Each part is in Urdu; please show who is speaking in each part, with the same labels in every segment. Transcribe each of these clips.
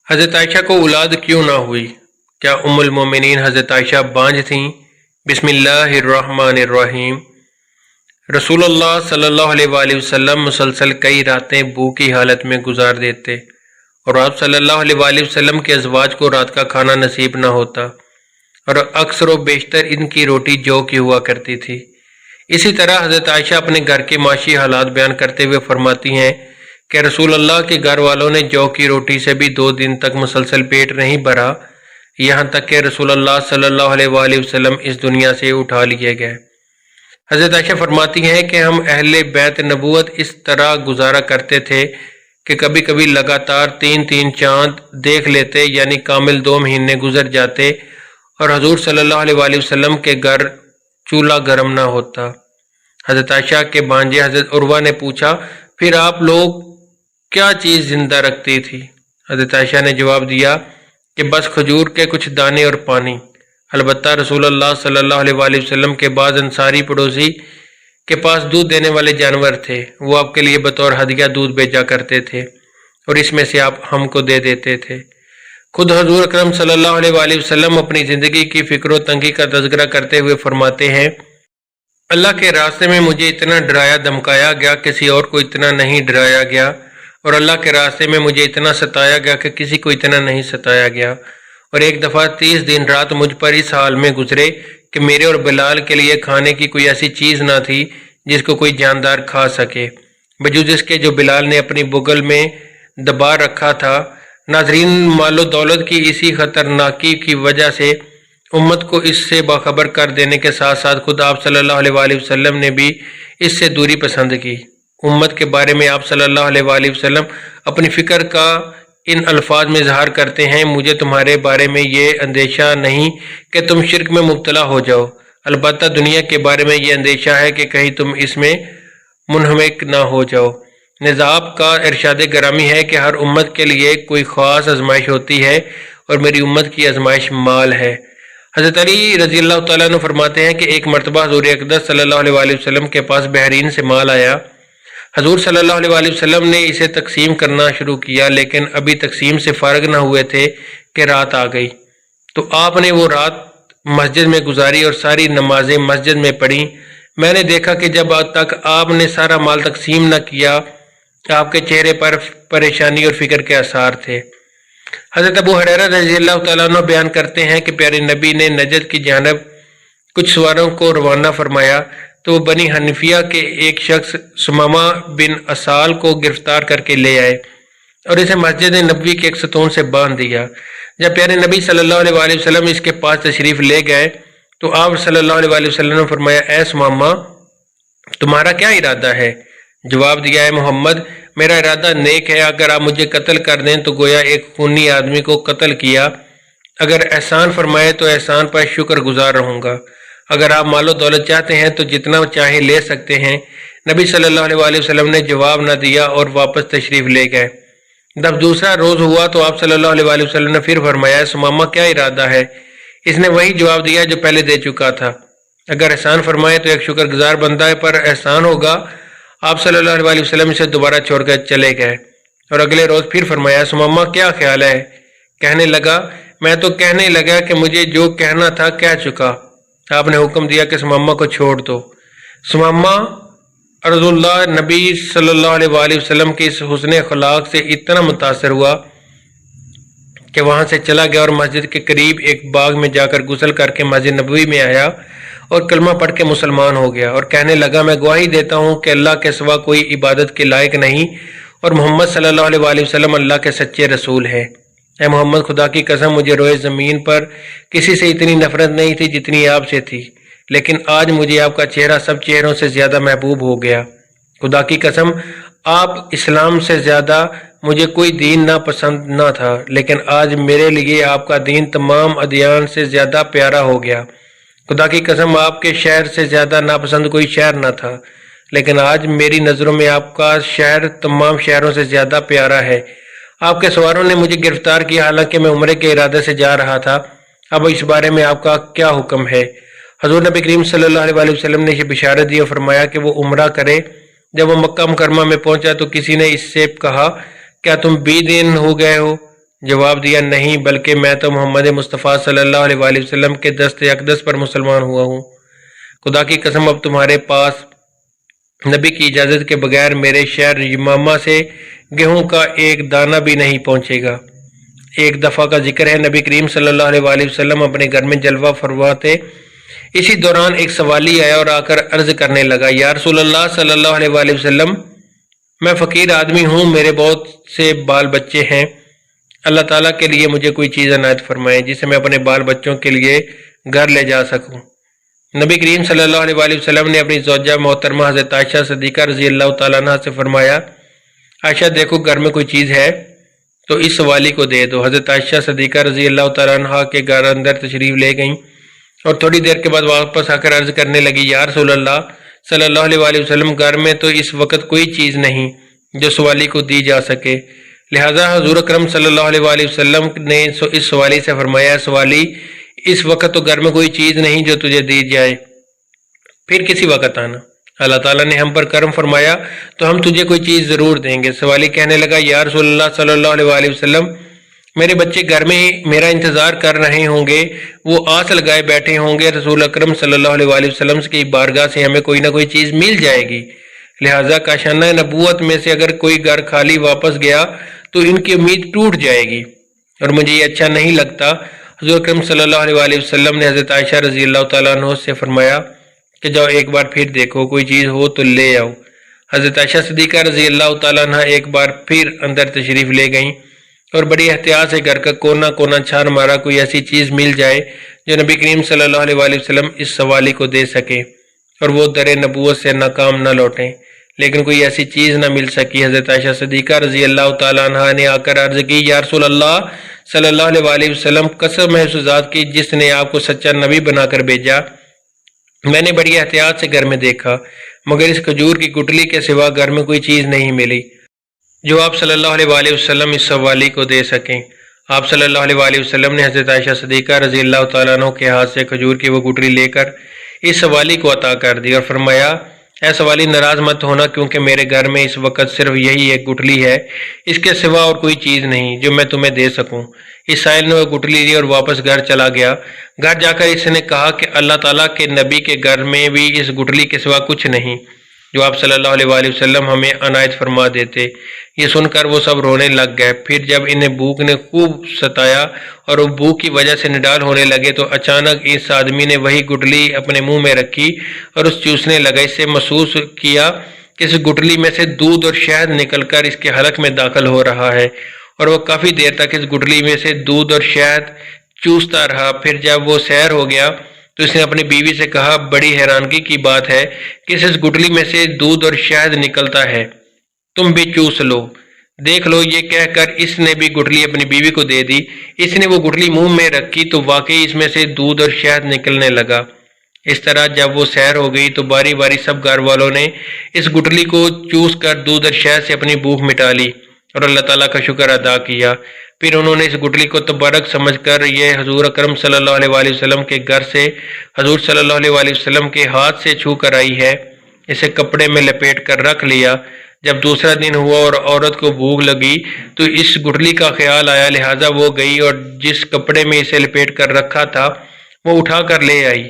Speaker 1: حضرت عائشہ کو اولاد کیوں نہ ہوئی؟ کیا ام المومنین حضرت عائشہ بانجھ تھیں؟ بسم اللہ الرحمن الرحیم۔ رسول اللہ صلی اللہ علیہ وآلہ وسلم مسلسل کئی راتیں بھوک کی حالت میں گزار دیتے اور آپ صلی اللہ علیہ وآلہ وسلم کے ازواج کو رات کا کھانا نصیب نہ ہوتا اور اکثر و بیشتر ان کی روٹی جو کی ہوا کرتی تھی۔ اسی طرح حضرت عائشہ اپنے گھر کے معاشی حالات بیان کرتے ہوئے فرماتی ہیں کہ رسول اللہ کے گھر والوں نے جو کی روٹی سے بھی 2 دن تک مسلسل پیٹ نہیں بھرا، یہاں تک کہ رسول اللہ صلی اللہ علیہ وآلہ وسلم اس دنیا سے اٹھا لیے گئے۔ حضرت عائشہ فرماتی ہیں کہ ہم اہل بیت نبوت اس طرح گزارا کرتے تھے کہ کبھی کبھی لگاتار 3 چاند دیکھ لیتے، یعنی کامل 2 مہینے گزر جاتے اور حضور صلی اللہ علیہ وآلہ وسلم کے گھر چولہا گرم نہ ہوتا۔ حضرت عائشہ کے بھانجے حضرت عروہ نے پوچھا، پھر آپ لوگ کیا چیز زندہ رکھتی تھی؟ حضرت عائشہ نے جواب دیا کہ بس کھجور کے کچھ دانے اور پانی۔ البتہ رسول اللہ صلی اللہ علیہ وآلہ وسلم کے بعض انصاری پڑوسی کے پاس دودھ دینے والے جانور تھے، وہ آپ کے لیے بطور ہدیہ دودھ بھیجا کرتے تھے اور اس میں سے آپ ہم کو دے دیتے تھے۔ خود حضور اکرم صلی اللہ علیہ وآلہ وسلم اپنی زندگی کی فکر و تنگی کا تذکرہ کرتے ہوئے فرماتے ہیں، اللہ کے راستے میں مجھے اتنا ڈرایا دھمکایا گیا، کسی اور کو اتنا نہیں ڈرایا گیا، اور اللہ کے راستے میں مجھے اتنا ستایا گیا کہ کسی کو اتنا نہیں ستایا گیا۔ اور ایک دفعہ 30 دن رات مجھ پر اس حال میں گزرے کہ میرے اور بلال کے لیے کھانے کی کوئی ایسی چیز نہ تھی جس کو کوئی جاندار کھا سکے، بجز اس کے جو بلال نے اپنی بغل میں دبا رکھا تھا۔ ناظرین، مال و دولت کی اسی خطرناکی کی وجہ سے امت کو اس سے باخبر کر دینے کے ساتھ ساتھ خود آپ صلی اللہ علیہ وآلہ وسلم نے بھی اس سے دوری پسند کی۔ امت کے بارے میں آپ صلی اللہ علیہ وآلہ وسلم اپنی فکر کا ان الفاظ میں اظہار کرتے ہیں، مجھے تمہارے بارے میں یہ اندیشہ نہیں کہ تم شرک میں مبتلا ہو جاؤ، البتہ دنیا کے بارے میں یہ اندیشہ ہے کہ کہیں تم اس میں منہمک نہ ہو جاؤ۔ نظام کا ارشاد گرامی ہے کہ ہر امت کے لیے کوئی خاص آزمائش ہوتی ہے اور میری امت کی آزمائش مال ہے۔ حضرت علی رضی اللہ تعالیٰ عنہ فرماتے ہیں کہ ایک مرتبہ حضور اقدس صلی اللہ علیہ وآلہ وسلم کے پاس بحرین سے مال آیا۔ حضور صلی اللہ علیہ وآلہ وسلم نے اسے تقسیم کرنا شروع کیا، لیکن ابھی تقسیم سے فارغ نہ ہوئے تھے کہ رات آ گئی، تو آپ نے وہ رات مسجد میں گزاری اور ساری نمازیں مسجد میں پڑھیں۔ میں نے دیکھا کہ جب تک آپ نے سارا مال تقسیم نہ کیا، آپ کے چہرے پر پریشانی اور فکر کے آثار تھے۔ حضرت ابو ہریرہ رضی اللہ تعالیٰ عنہ بیان کرتے ہیں کہ پیارے نبی نے نجد کی جانب کچھ سواروں کو روانہ فرمایا تو وہ بنی حنفیہ کے ایک شخص سمامہ بن اسال کو گرفتار کر کے لے آئے اور اسے مسجد نبوی کے ایک ستون سے باندھ دیا۔ جب پیارے نبی صلی اللہ علیہ وآلہ وسلم اس کے پاس تشریف لے گئے تو آپ صلی اللہ علیہ وآلہ وسلم نے فرمایا، اے سمامہ، تمہارا کیا ارادہ ہے؟ جواب دیا، اے محمد، میرا ارادہ نیک ہے، اگر آپ مجھے قتل کر دیں تو گویا ایک خونی آدمی کو قتل کیا، اگر احسان فرمائے تو احسان پر شکر گزار رہوں گا، اگر آپ مال و دولت چاہتے ہیں تو جتنا چاہیں لے سکتے ہیں۔ نبی صلی اللہ علیہ وآلہ وسلم نے جواب نہ دیا اور واپس تشریف لے گئے۔ جب دوسرا روز ہوا تو آپ صلی اللہ علیہ وآلہ وسلم نے پھر فرمایا، سمامہ کیا ارادہ ہے؟ اس نے وہی جواب دیا جو پہلے دے چکا تھا، اگر احسان فرمائے تو ایک شکر گزار بندہ پر احسان ہوگا۔ آپ صلی اللہ علیہ وآلہ وسلم اسے دوبارہ چھوڑ کر چلے گئے اور اگلے روز پھر فرمایا، سمامہ کیا خیال ہے؟ کہنے لگا، میں تو کہنے لگا کہ مجھے جو کہنا تھا کہہ چکا۔ آپ نے حکم دیا کہ سمامہ کو چھوڑ دو۔ سمامہ رضی اللہ نبی صلی اللہ علیہ وآلہ وسلم کی اس حسن اخلاق سے اتنا متاثر ہوا کہ وہاں سے چلا گیا اور مسجد کے قریب ایک باغ میں جا کر غسل کر کے مسجد نبوی میں آیا اور کلمہ پڑھ کے مسلمان ہو گیا اور کہنے لگا، میں گواہی دیتا ہوں کہ اللہ کے سوا کوئی عبادت کے لائق نہیں اور محمد صلی اللہ علیہ وآلہ وسلم اللہ کے سچے رسول ہے۔ اے محمد، خدا کی قسم مجھے روئے زمین پر کسی سے اتنی نفرت نہیں تھی جتنی آپ سے تھی، لیکن آج مجھے آپ کا چہرہ سب چہروں سے زیادہ محبوب ہو گیا۔ خدا کی قسم آپ اسلام سے زیادہ مجھے کوئی دین ناپسند نہ تھا، لیکن آج میرے لیے آپ کا دین تمام ادیان سے زیادہ پیارا ہو گیا۔ خدا کی قسم آپ کے شہر سے زیادہ ناپسند کوئی شہر نہ تھا، لیکن آج میری نظروں میں آپ کا شہر تمام شہروں سے زیادہ پیارا ہے۔ آپ کے سواروں نے مجھے گرفتار کیا، حالانکہ میں عمرے کے ارادے سے جا رہا تھا، اب اس بارے میں آپ کا کیا حکم ہے؟ حضور نبی کریم صلی اللہ علیہ وآلہ وسلم نے یہ بشارت دی اور فرمایا کہ وہ عمرہ کرے۔ جب وہ مکہ مکرمہ میں پہنچا تو کسی نے اس سے کہا، کیا تم 20 دن ہو گئے ہو؟ جواب دیا نہیں، بلکہ میں تو محمد مصطفیٰ صلی اللہ علیہ وآلہ وسلم کے دست اقدس پر مسلمان ہوا ہوں۔ خدا کی قسم اب تمہارے پاس نبی کی اجازت کے بغیر میرے شہر یمامہ سے گیہوں کا ایک دانہ بھی نہیں پہنچے گا۔ ایک دفعہ کا ذکر ہے، نبی کریم صلی اللہ علیہ وآلہ وسلم اپنے گھر میں جلوہ فرما تھے۔ اسی دوران ایک سوالی آیا اور آ کر عرض کرنے لگا، یا رسول اللہ صلی اللہ علیہ وآلہ وسلم، میں فقیر آدمی ہوں، میرے بہت سے بال بچے ہیں، اللہ تعالیٰ کے لیے مجھے کوئی چیز عنایت فرمائیں جسے میں اپنے بال بچوں کے لیے گھر لے جا سکوں۔ نبی کریم صلی اللہ علیہ وآلہ وسلم نے اپنی زوجہ محترمہ حضرت عائشہ صدیقہ رضی اللہ تعالیٰ عنہ سے فرمایا، عائشہ دیکھو گھر میں کوئی چیز ہے تو اس سوالی کو دے دو۔ حضرت عائشہ صدیقہ رضی اللہ تعالیٰ عنہ کے گھر اندر تشریف لے گئیں اور تھوڑی دیر کے بعد واپس آ کر عرض کرنے لگی، یا رسول اللہ صلی اللہ علیہ وآلہ وسلم، گھر میں تو اس وقت کوئی چیز نہیں جو سوالی کو دی جا سکے، لہٰذا حضور اکرم صلی اللہ علیہ وآلہ وسلم نے اس سوالی سے فرمایا، سوالی اس وقت تو گھر میں کوئی چیز نہیں جو تجھے دی جائے، پھر کسی وقت آنا، اللہ تعالیٰ نے ہم پر کرم فرمایا تو ہم تجھے کوئی چیز ضرور دیں گے۔ سوالی کہنے لگا، یا رسول اللہ صلی اللہ علیہ وآلہ وسلم، میرے بچے گھر میں میرا انتظار کر رہے ہوں گے، وہ آس لگائے بیٹھے ہوں گے، رسول اکرم صلی اللہ علیہ وآلہ وسلم کی بارگاہ سے ہمیں کوئی نہ کوئی چیز مل جائے گی، لہٰذا کاشانہ نبوت میں سے اگر کوئی گھر خالی واپس گیا تو ان کی امید ٹوٹ جائے گی اور مجھے یہ اچھا نہیں لگتا۔ حضور اکرم صلی اللہ علیہ وآلہ وسلم نے حضرت عائشہ رضی اللہ تعالیٰ عنہ سے فرمایا کہ جاؤ ایک بار پھر دیکھو، کوئی چیز ہو تو لے آؤ۔ حضرت عائشہ صدیقہ رضی اللہ تعالیٰ عنہ ایک بار پھر اندر تشریف لے گئیں اور بڑی احتیاط سے گھر کا کونا کونا چھان مارا کوئی ایسی چیز مل جائے جو نبی کریم صلی اللہ علیہ وآلہ وسلم اس سوالی کو دے سکے اور وہ در نبوت سے ناکام نہ لوٹیں، لیکن کوئی ایسی چیز نہ مل سکی۔ حضرت عائشہ صدیقہ رضی اللہ تعالیٰ عنہ نے آ کر عرض کی، یا رسول اللہ صلی اللہ علیہ وآلہ وسلم، قسم ہے اس ذات کی جس نے آپ کو سچا نبی بنا کر بھیجا، میں نے بڑی احتیاط سے گھر میں دیکھا مگر اس کھجور کی گٹلی کے سوا گھر میں کوئی چیز نہیں ملی جو آپ صلی اللہ علیہ وآلہ وسلم اس سوالی کو دے سکیں۔ آپ صلی اللہ علیہ وآلہ وسلم نے حضرت عائشہ صدیقہ رضی اللہ تعالیٰ عنہ کے ہاتھ سے کھجور کی وہ گٹلی لے کر اس سوالی کو عطا کر دی اور فرمایا، اے سوالی ناراض مت ہونا، کیونکہ میرے گھر میں اس وقت صرف یہی ایک گٹلی ہے، اس کے سوا اور کوئی چیز نہیں جو میں تمہیں دے سکوں۔ اس سائل نے وہ گٹلی لی اور واپس گھر چلا گیا۔ گھر جا کر اس نے کہا کہ اللہ تعالیٰ کے نبی کے گھر میں بھی اس گٹلی کے سوا کچھ نہیں جو آپ صلی اللہ علیہ وآلہ وسلم ہمیں عنایت فرما دیتے۔ یہ سن کر وہ سب رونے لگ گئے۔ پھر جب انہیں بھوک نے خوب ستایا اور وہ بھوک کی وجہ سے نڈال ہونے لگے تو اچانک اس آدمی نے وہی گٹلی اپنے منہ میں رکھی اور اس چوسنے لگا۔ اس سے محسوس کیا کہ اس گٹلی میں سے دودھ اور شہد نکل کر اس کے حلق میں داخل ہو رہا ہے اور وہ کافی دیر تک اس گٹلی میں سے دودھ اور شہد چوستا رہا۔ پھر جب وہ سیر ہو گیا تو اس نے اپنی بیوی سے کہا، بڑی حیرانگی کی بات ہے کہ اس گٹلی میں سے دودھ اور شہد نکلتا ہے، تم بھی چوس لو، دیکھ لو۔ یہ کہہ کر اس نے بھی گٹلی اپنی بیوی کو دے دی۔ اس نے وہ گٹلی منہ میں رکھی تو واقعی اس میں سے دودھ اور شہد نکلنے لگا۔ اس طرح جب وہ سیر ہو گئی تو باری باری سب گھر والوں نے اس گٹلی کو چوس کر دودھ اور شہد سے اپنی بھوک مٹا لی اور اللہ تعالیٰ کا شکر ادا کیا۔ پھر انہوں نے اس گٹلی کو تبرک سمجھ کر یہ حضور اکرم صلی اللہ علیہ وآلہ وسلم کے گھر سے حضور صلی اللہ علیہ وآلہ وسلم کے ہاتھ سے چھو کر آئی ہے، اسے کپڑے میں لپیٹ کر رکھ لیا۔ جب دوسرا دن ہوا اور عورت کو بھوک لگی تو اس گٹلی کا خیال آیا، لہٰذا وہ گئی اور جس کپڑے میں اسے لپیٹ کر رکھا تھا وہ اٹھا کر لے آئی،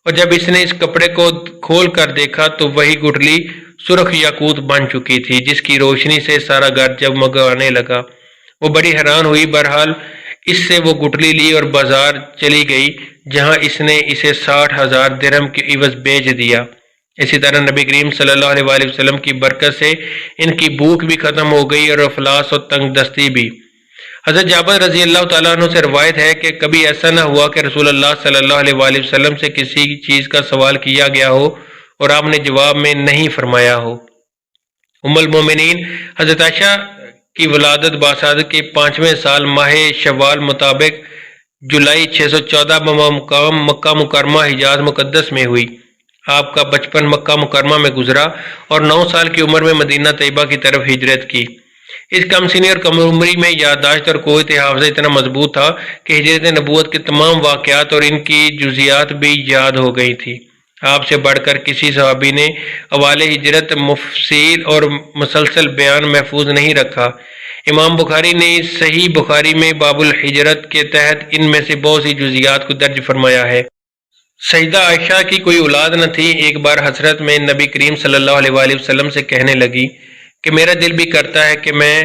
Speaker 1: اور جب اس نے اس کپڑے کو کھول کر دیکھا تو وہی گٹلی سرخ یاقوت بن چکی تھی جس کی روشنی سے سارا گھر جگمگانے لگا۔ وہ بڑی حیران ہوئی۔ بہرحال اس سے وہ گٹلی لی اور بازار چلی گئی جہاں اس نے اسے 60,000 درہم کی عوض بیچ دیا۔ اسی طرح نبی کریم صلی اللہ علیہ وآلہ وسلم کی برکت سے ان کی بھوک بھی ختم ہو گئی اور افلاس اور تنگ دستی بھی۔ حضرت جابر رضی اللہ تعالیٰ عنہ سے روایت ہے کہ کبھی ایسا نہ ہوا کہ رسول اللہ صلی اللہ علیہ وآلہ وسلم سے کسی چیز کا سوال کیا گیا ہو اور آپ نے جواب میں نہیں فرمایا ہو۔ ام المومنین حضرت عائشہ کی ولادت باسعادت کے 5ویں سال ماہ شوال مطابق جولائی 614 بمقام مکہ مکرمہ حجاز مقدس میں ہوئی۔ آپ کا بچپن مکہ مکرمہ میں گزرا اور 9 سال کی عمر میں مدینہ طیبہ کی طرف ہجرت کی۔ اس کم سنی اور کم عمری میں یادداشت اور قوت حافظہ اتنا مضبوط تھا کہ ہجرت نبوت کے تمام واقعات اور ان کی جزیات بھی یاد ہو گئی تھی۔ آپ سے بڑھ کر کسی صحابی نے احوال ہجرت مفصل اور مسلسل بیان محفوظ نہیں رکھا۔ امام بخاری نے صحیح بخاری میں باب الحجرت کے تحت ان میں سے بہت سی جزیات کو درج فرمایا ہے۔ سیدہ عائشہ کی کوئی اولاد نہ تھی۔ ایک بار حسرت میں نبی کریم صلی اللہ علیہ وآلہ وسلم سے کہنے لگی کہ میرا دل بھی کرتا ہے کہ میں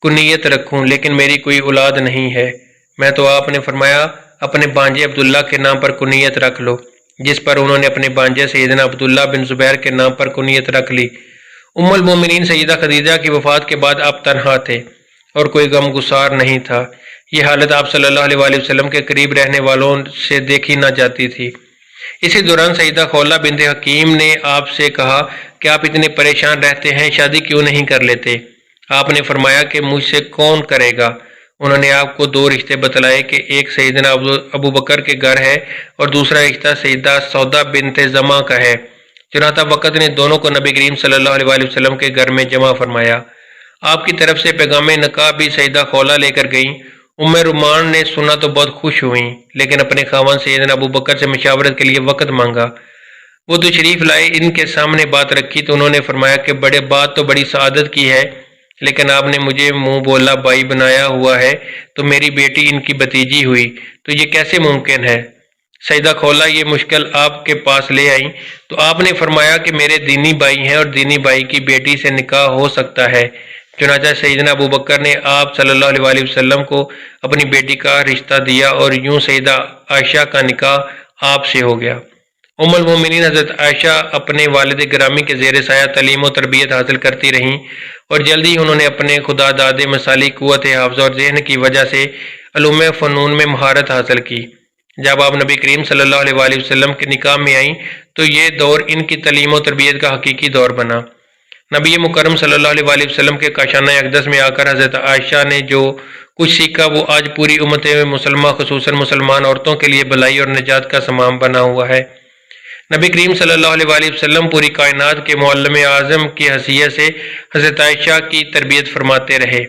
Speaker 1: کنیت رکھوں، لیکن میری کوئی اولاد نہیں ہے۔ میں تو آپ نے فرمایا اپنے بانجے عبداللہ کے نام پر کنیت رکھ لو، جس پر انہوں نے اپنے بانجے سیدنا عبداللہ بن زبیر کے نام پر کنیت رکھ لی۔ ام المومنین سیدہ خدیجہ کی وفات کے بعد آپ تنہا تھے اور کوئی غم گسار نہیں تھا۔ یہ حالت آپ صلی اللہ علیہ وآلہ وسلم کے قریب رہنے والوں سے دیکھی نہ جاتی تھی۔ اسی دوران سیدہ خولہ بنت حکیم نے آپ سے کہا کہ آپ اتنے پریشان رہتے ہیں، شادی کیوں نہیں کر لیتے؟ آپ نے فرمایا کہ مجھ سے کون کرے گا؟ انہوں نے آپ کو دو رشتے بتلائے کہ ایک سیدنا ابو بکر کے گھر ہے اور دوسرا رشتہ سیدہ سودا بنت زمع کا ہے۔ چنانچہ وقت نے دونوں کو نبی کریم صلی اللہ علیہ وآلہ وسلم کے گھر میں جمع فرمایا۔ آپ کی طرف سے پیغام نکاح بھی سیدہ خولہ لے کر گئیں۔ ام رومان نے سنا تو بہت خوش ہوئیں، لیکن اپنے خاوند سیدنا ابو بکر سے مشاورت کے لیے وقت مانگا۔ وہ تشریف لائے، ان کے سامنے بات رکھی تو انہوں نے فرمایا کہ بات تو بڑی سعادت کی ہے، لیکن آپ نے مجھے منہ بولا بھائی بنایا ہوا ہے، تو میری بیٹی ان کی بھتیجی ہوئی تو یہ کیسے ممکن ہے؟ سیدہ خولہ یہ مشکل آپ کے پاس لے آئیں تو آپ نے فرمایا کہ میرے دینی بھائی ہیں اور دینی بھائی کی بیٹی سے نکاح ہو سکتا ہے۔ چنانچہ سیدنا ابو بکر نے آپ صلی اللہ علیہ وآلہ وسلم کو اپنی بیٹی کا رشتہ دیا اور یوں سیدہ عائشہ کا نکاح آپ سے ہو گیا۔ ام المومنین حضرت عائشہ اپنے والد گرامی کے زیر سایہ تعلیم و تربیت حاصل کرتی رہیں اور جلدی انہوں نے اپنے خدا داد مثالی قوت حافظہ اور ذہن کی وجہ سے علوم فنون میں مہارت حاصل کی۔ جب آپ نبی کریم صلی اللہ علیہ وآلہ وسلم کے نکاح میں آئیں تو یہ دور ان کی تعلیم و تربیت کا حقیقی دور بنا۔ نبی مکرم صلی اللہ علیہ وآلہ وسلم کے کاشانہ اقدس میں آ کر حضرت عائشہ نے جو کچھ سیکھا وہ آج پوری امت مسلمہ خصوصاً مسلمان عورتوں کے لیے بھلائی اور نجات کا سامان بنا ہوا ہے۔ نبی کریم صلی اللہ علیہ وآلہ وسلم پوری کائنات کے معلم اعظم کی حیثیت سے حضرت عائشہ کی تربیت فرماتے رہے۔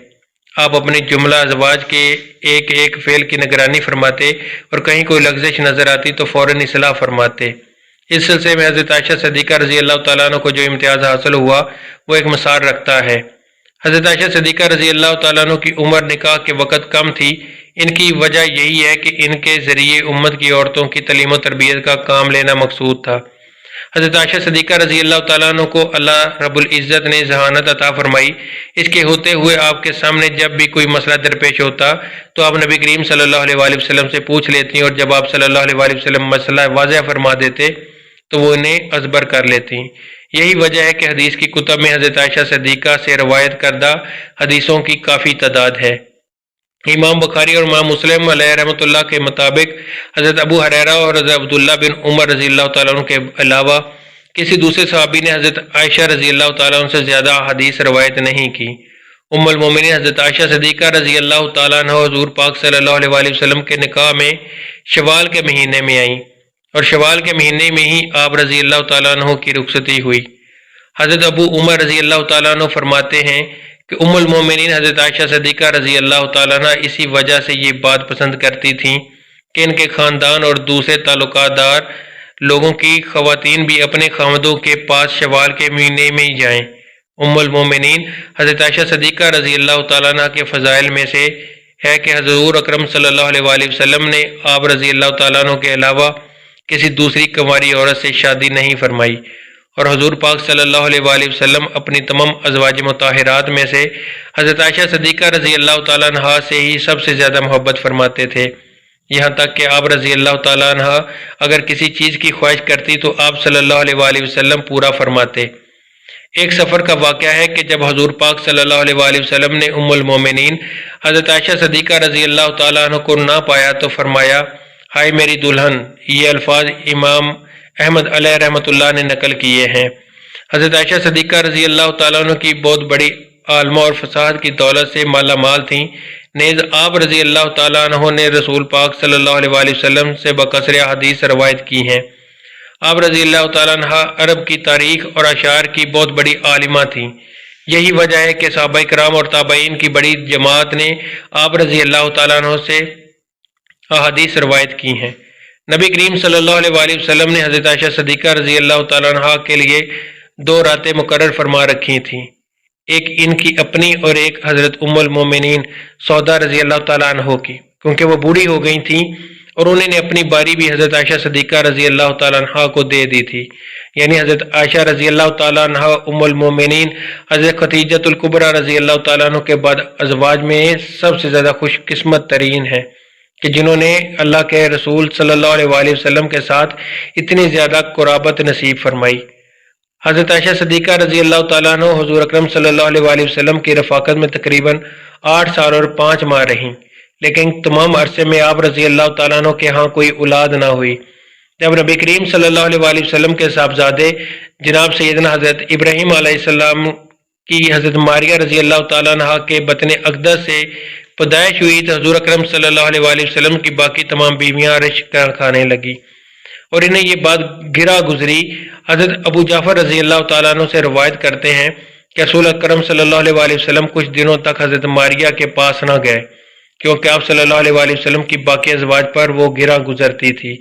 Speaker 1: آپ اپنے جملہ ازواج کے ایک ایک فعل کی نگرانی فرماتے اور کہیں کوئی لغزش نظر آتی تو فوراً اصلاح فرماتے۔ اس سلسلے میں حضرت عائشہ صدیقہ رضی اللہ تعالیٰ عنہ کو جو امتیاز حاصل ہوا وہ ایک مثال رکھتا ہے۔ حضرت عائشہ صدیقہ رضی اللہ تعالیٰ عنہ کی عمر نکاح کے وقت کم تھی۔ ان کی وجہ یہی ہے کہ ان کے ذریعے امت کی عورتوں کی تعلیم و تربیت کا کام لینا مقصود تھا۔ حضرت عائشہ صدیقہ رضی اللہ تعالیٰ عنہ کو اللہ رب العزت نے ذہانت عطا فرمائی۔ اس کے ہوتے ہوئے آپ کے سامنے جب بھی کوئی مسئلہ درپیش ہوتا تو آپ نبی کریم صلی اللہ علیہ وآلہ وسلم سے پوچھ لیتی اور جب آپ صلی اللہ علیہ وآلہ وسلم مسئلہ واضح فرما دیتے تو وہ انہیں ازبر کر لیتی۔ یہی وجہ ہے کہ حدیث کی کتب میں حضرت عائشہ صدیقہ سے روایت کردہ حدیثوں کی کافی تعداد ہے۔ امام بخاری اور امام مسلم علیہ رحمۃ اللہ کے مطابق حضرت ابو ہریرہ اور حضرت عبداللہ بن عمر رضی اللہ تعالیٰ عنہ کے علاوہ کسی دوسرے صحابی نے حضرت عائشہ رضی اللہ تعالیٰ عنہ سے زیادہ حدیث روایت نہیں کی۔ ام المومنین حضرت عائشہ صدیقہ رضی اللہ تعالیٰ عنہ حضور پاک صلی اللہ علیہ وآلہ وسلم کے نکاح میں شوال کے مہینے میں آئیں اور شوال کے مہینے میں ہی آپ رضی اللہ تعالیٰ عنہ کی رخصتی ہوئی۔ حضرت ابو عمر رضی اللہ تعالیٰ عنہ فرماتے ہیں کہ ام المومنین حضرت عائشہ صدیقہ رضی اللہ تعالیٰ عنہ اسی وجہ سے یہ بات پسند کرتی تھیں کہ ان کے خاندان اور دوسرے تعلقات دار لوگوں کی خواتین بھی اپنے خاوندوں کے پاس شوال کے مہینے میں ہی جائیں۔ ام المومنین حضرت عائشہ صدیقہ رضی اللہ تعالیٰ عنہ کے فضائل میں سے ہے کہ حضور اکرم صلی اللہ علیہ وآلہ وسلم نے آپ رضی اللہ تعالیٰ عنہ کے علاوہ کسی دوسری کنواری عورت سے شادی نہیں فرمائی، اور حضور پاک صلی اللہ علیہ وآلہ وسلم اپنی تمام ازواج مطہرات میں سے حضرت عائشہ صدیقہ رضی اللہ تعالیٰ عنہ سے ہی سب سے زیادہ محبت فرماتے تھے، یہاں تک کہ آپ رضی اللہ تعالیٰ عنہ اگر کسی چیز کی خواہش کرتی تو آپ صلی اللہ علیہ وآلہ وسلم پورا فرماتے۔ ایک سفر کا واقعہ ہے کہ جب حضور پاک صلی اللہ علیہ وآلہ وسلم نے ام المومنین حضرت عائشہ صدیقہ رضی اللہ تعالیٰ عنہ کو نہ پایا تو فرمایا ہائے میری دلہن۔ یہ الفاظ امام احمد علیہ رحمۃ اللہ نے نقل کیے ہیں۔ حضرت عائشہ صدیقہ رضی اللہ تعالیٰ عنہ کی بہت بڑی عالمہ اور فصاحت کی دولت سے مالا مال تھیں، نیز آپ رضی اللہ تعالیٰ عنہ نے رسول پاک صلی اللہ علیہ وآلہ وسلم سے بکثرت حدیث روایت کی ہیں۔ آپ رضی اللہ تعالیٰ عنہ عرب کی تاریخ اور اشعار کی بہت بڑی عالمہ تھیں۔ یہی وجہ ہے کہ صحابہ کرام اور تابعین کی بڑی جماعت نے آپ رضی اللہ تعالیٰ عنہ سے احادیث روایت کی ہیں۔ نبی کریم صلی اللہ علیہ وآلہ وسلم نے حضرت عائشہ صدیقہ رضی اللہ تعالیٰ عنہا کے لیے 2 راتیں مقرر فرما رکھی تھیں، ایک ان کی اپنی اور ایک حضرت ام المومنین سودا رضی اللہ تعالیٰ عنہ کی، کیونکہ وہ بوڑھی ہو گئی تھیں اور انہوں نے اپنی باری بھی حضرت عائشہ صدیقہ رضی اللہ تعالیٰ عنہ کو دے دی تھی، یعنی حضرت عائشہ رضی اللہ تعالیٰ عنہ ام المومنین حضرت خدیجۃ الکبریٰ رضی اللہ تعالیٰ عنہ کے بعد ازواج میں سب سے زیادہ خوش قسمت ترین ہیں کہ جنہوں نے اللہ کے رسول صلی اللہ علیہ وآلہ وسلم کے ساتھ اتنی زیادہ قرابت نصیب فرمائی۔ حضرت عائشہ صدیقہ رضی اللہ تعالیٰ عنہ حضور اکرم صلی اللہ علیہ وآلہ وسلم کی رفاقت میں تقریباً 8 سال اور 5 ماہ رہیں، لیکن تمام عرصے میں آپ رضی اللہ تعالیٰ عنہ کے ہاں کوئی اولاد نہ ہوئی۔ جب نبی کریم صلی اللہ علیہ وآلہ وسلم کے صاحبزادے جناب سیدنا حضرت ابراہیم علیہ السلام کی حضرت ماریہ رضی اللہ تعالیٰ عنہ کے بطن اقدس سے پیدائش ہوئی تو حضور اکرم صلی اللہ علیہ وآلہ وسلم کی باقی تمام بیویاں رشک کھانے لگی اور انہیں یہ بات گرا گزری۔ حضرت ابو جعفر رضی اللہ تعالیٰ عنہ سے روایت کرتے ہیں کہ رسول اکرم صلی اللہ علیہ وآلہ وسلم کچھ دنوں تک حضرت ماریہ کے پاس نہ گئے، کیونکہ آپ صلی اللہ علیہ وآلہ وسلم کی باقی ازواج پر وہ گرا گزرتی تھی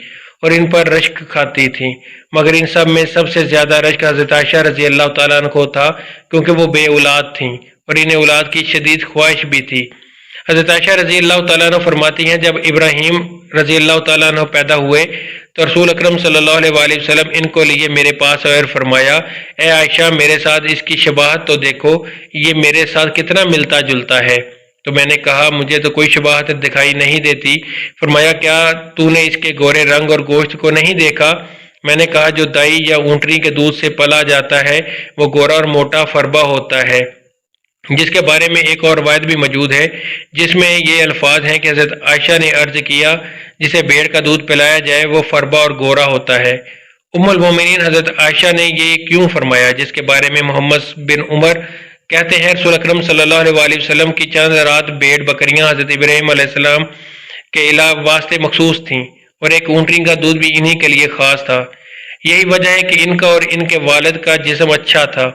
Speaker 1: اور ان پر رشک کھاتی تھی، مگر ان سب میں سب سے زیادہ رشک حضرت عائشہ رضی اللہ تعالیٰ عنہ کو تھا، کیونکہ وہ بے اولاد تھیں اور انہیں اولاد کی شدید خواہش بھی تھی۔ حضرت عائشہ رضی اللہ تعالیٰ عنہ فرماتی ہیں جب ابراہیم رضی اللہ تعالیٰ عنہ پیدا ہوئے تو رسول اکرم صلی اللہ علیہ وآلہ وسلم ان کو لیے میرے پاس آئے اور فرمایا، اے عائشہ میرے ساتھ اس کی شباہت تو دیکھو، یہ میرے ساتھ کتنا ملتا جلتا ہے۔ تو میں نے کہا مجھے تو کوئی شباہت دکھائی نہیں دیتی۔ فرمایا کیا تو نے اس کے گورے رنگ اور گوشت کو نہیں دیکھا؟ میں نے کہا جو دائی یا اونٹنی کے دودھ سے پلا جاتا ہے وہ گورا اور موٹا فربا ہوتا ہے، جس کے بارے میں ایک اور روایت بھی موجود ہے جس میں یہ الفاظ ہیں کہ حضرت عائشہ نے عرض کیا جسے بھیڑ کا دودھ پلایا جائے وہ فربا اور گورا ہوتا ہے۔ ام المومنین حضرت عائشہ نے یہ کیوں فرمایا، جس کے بارے میں محمد بن عمر کہتے ہیں رسول اکرم صلی اللہ علیہ وآلہ وسلم کی چند رات بھیڑ بکریاں حضرت ابراہیم علیہ السلام کے واسطے مخصوص تھیں اور ایک اونٹنی کا دودھ بھی انہی کے لیے خاص تھا۔ یہی وجہ ہے کہ ان کا اور ان کے والد کا جسم اچھا تھا۔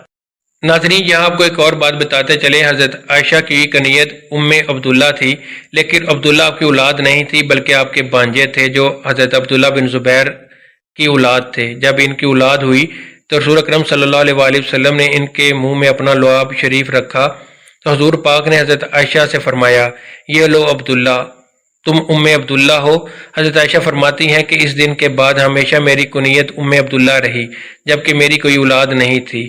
Speaker 1: ناظرین یہاں آپ کو ایک اور بات بتاتے چلے، حضرت عائشہ کی کنیت ام عبداللہ تھی، لیکن عبداللہ آپ کی اولاد نہیں تھی بلکہ آپ کے بانجے تھے جو حضرت عبداللہ بن زبیر کی اولاد تھے۔ جب ان کی اولاد ہوئی تو رسول اکرم صلی اللہ علیہ وآلہ وسلم نے ان کے منہ میں اپنا لعاب شریف رکھا تو حضور پاک نے حضرت عائشہ سے فرمایا، یہ لو عبداللہ، تم ام عبداللہ ہو۔ حضرت عائشہ فرماتی ہیں کہ اس دن کے بعد ہمیشہ میری کنیت ام عبداللہ رہی، جبکہ میری کوئی اولاد نہیں تھی۔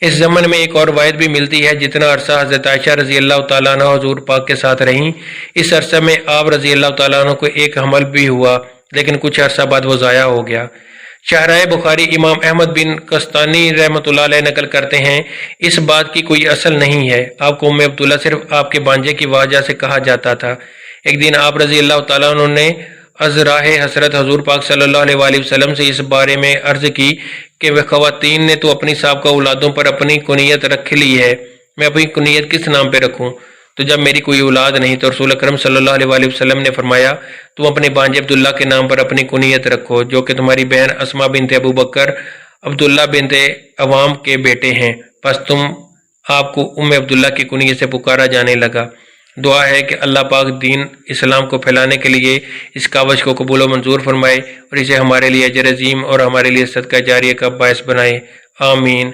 Speaker 1: اس زمن میں ایک اور روایت بھی ملتی ہے جتنا عرصہ حضرت عائشہ رضی اللہ تعالیٰ عنہ حضور پاک کے ساتھ رہیں، اس عرصے میں آپ رضی اللہ تعالیٰ عنہ کو ایک حمل بھی ہوا، لیکن کچھ عرصہ بعد وہ ضائع ہو گیا۔ شاہراہ بخاری امام احمد بن قسطانی رحمۃ اللہ علیہ نقل کرتے ہیں اس بات کی کوئی اصل نہیں ہے، آپ کو ام عبداللہ صرف آپ کے بانجے کی وجہ سے کہا جاتا تھا۔ ایک دن آپ رضی اللہ تعالیٰ عنہ نے از راہ حسرت حضور پاک صلی اللہ علیہ وآلہ وسلم سے اس بارے میں عرض کی کہ وہ خواتین نے تو اپنی سابقہ اولادوں پر اپنی کنیت رکھ لی ہے، میں اپنی کنیت کس نام پہ رکھوں؟ تو جب میری کوئی اولاد نہیں تو رسول اکرم صلی اللہ علیہ وآلہ وسلم نے فرمایا تم اپنے بانجے عبداللہ کے نام پر اپنی کنیت رکھو، جو کہ تمہاری بہن اسما بنت ابو بکر عبداللہ بنت عوام کے بیٹے ہیں، پس تم آپ کو ام عبداللہ کی کنیت سے پکارا جانے لگا۔ دعا ہے کہ اللہ پاک دین اسلام کو پھیلانے کے لیے اس کاوش کو قبول و منظور فرمائے اور اسے ہمارے لیے اجر عظیم اور ہمارے لیے صدقہ جاریہ کا باعث بنائے، آمین۔